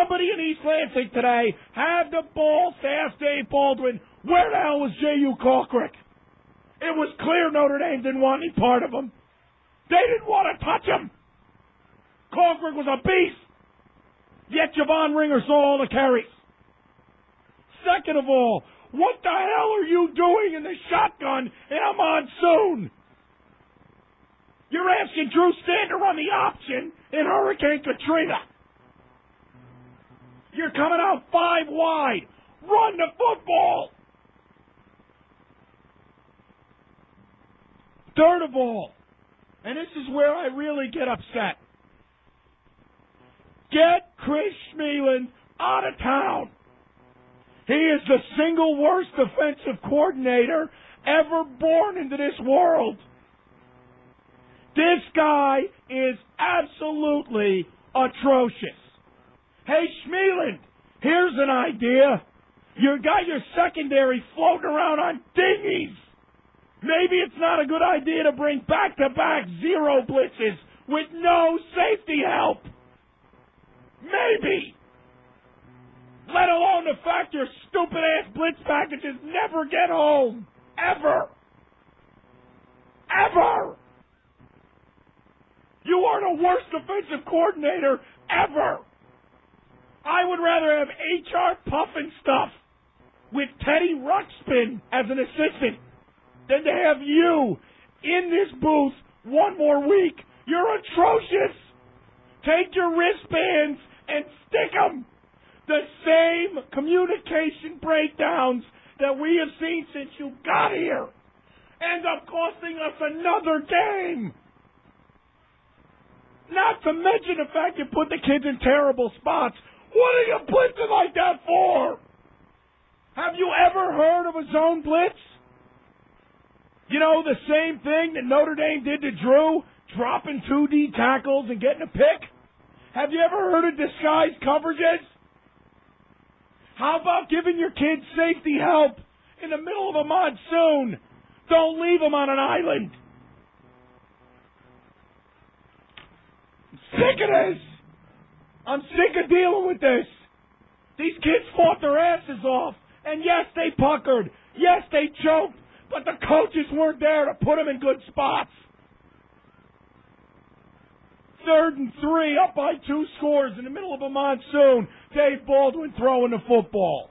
somebody in East Lansing today had the balls to ask Dave Baldwin, where the hell was J.U. Colquitt? It was clear Notre Dame didn't want any part of him. They didn't want to touch him. Colquitt was a beast. Yet Javon Ringer saw all the carries. Second of all, what the hell are you doing in the shotgun in a monsoon? You're asking Drew Stanton to run the option in Hurricane Katrina. You're coming out 5 wide. Run the football. Third of all, and this is where I really get upset, get Chris Schmeling out of town. He is the single worst defensive coordinator ever born into this world. This guy is absolutely atrocious. Hey, Schmeling, here's an idea. You got your secondary floating around on dinghies. Maybe it's not a good idea to bring back-to-back zero blitzes with no safety help. Maybe. Let alone the fact your stupid-ass blitz packages never get home. Ever. Ever. You are the worst defensive coordinator ever. I would rather have H.R. Puffin stuff with Teddy Ruxpin as an assistant than to have you in this booth one more week. You're atrocious. Take your wristbands and stick them. The same communication breakdowns that we have seen since you got here end up costing us another game. Not to mention the fact you put the kids in terrible spots. What are you blitzing like that for? Have you ever heard of a zone blitz? You know, the same thing that Notre Dame did to Drew, dropping 2D tackles and getting a pick? Have you ever heard of disguised coverages? How about giving your kids safety help in the middle of a monsoon? Don't leave them on an island. I'm sick of this. I'm sick of dealing with this. These kids fought their asses off. And yes, they puckered. Yes, they choked. But the coaches weren't there to put them in good spots. 3rd and 3, up by 2 scores in the middle of a monsoon. Dave Baldwin throwing the football.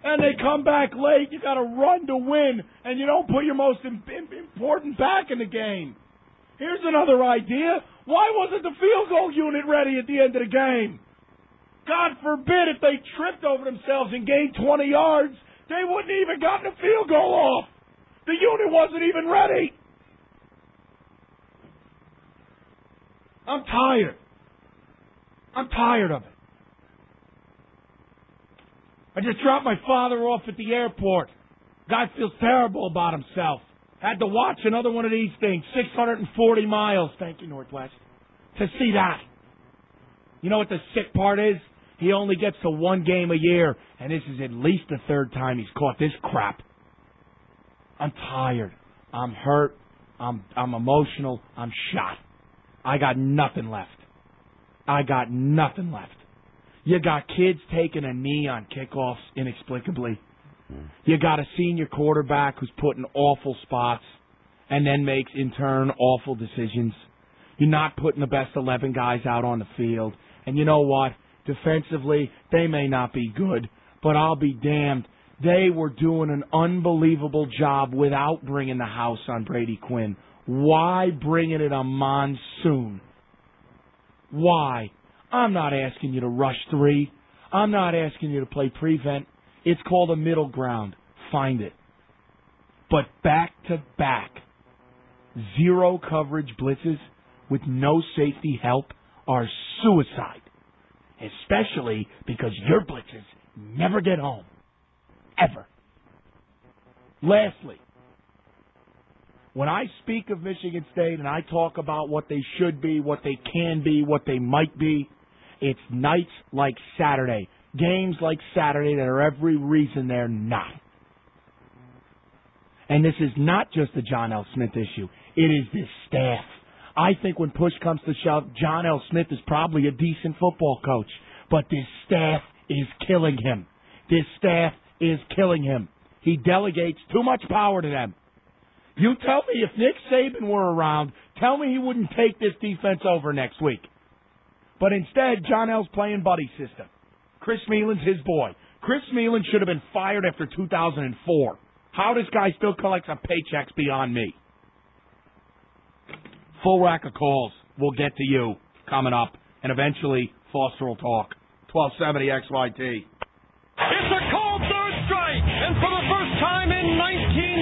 And they come back late. You got to run to win. And you don't put your most important back in the game. Here's another idea. Why wasn't the field goal unit ready at the end of the game? God forbid if they tripped over themselves and gained 20 yards, they wouldn't even gotten a field goal off. The unit wasn't even ready. I'm tired. I'm tired of it. I just dropped my father off at the airport. Guy feels terrible about himself. Had to watch another one of these things, 640 miles, thank you, Northwest, to see that. You know what the sick part is? He only gets to 1 game a year, and this is at least the 3rd time he's caught this crap. I'm tired. I'm hurt. I'm emotional. I'm shot. I got nothing left. I got nothing left. You got kids taking a knee on kickoffs inexplicably. You got a senior quarterback who's put in awful spots and then makes, in turn, awful decisions. You're not putting the best 11 guys out on the field. And you know what? Defensively, they may not be good, but I'll be damned. They were doing an unbelievable job without bringing the house on Brady Quinn. Why bring it in a monsoon? Why? I'm not asking you to rush 3. I'm not asking you to play prevent. It's called a middle ground. Find it. But back-to-back, 0 coverage blitzes with no safety help are suicide. Especially because your blitzes never get home. Ever. Lastly, when I speak of Michigan State and I talk about what they should be, what they can be, what they might be, it's nights like Saturday, games like Saturday that are every reason they're not. And this is not just a John L. Smith issue. It is this staff. I think when push comes to shove, John L. Smith is probably a decent football coach. But this staff is killing him. This staff is killing him. He delegates too much power to them. You tell me if Nick Saban were around, tell me he wouldn't take this defense over next week. But instead, John L's playing buddy system. Chris Meelan's his boy. Chris Meelan should have been fired after 2004. How this guy still collects on paychecks beyond me. Full rack of calls. We'll get to you coming up. And eventually, Foster will talk. 1270 XYT. It's a called third strike. And for the first time in 19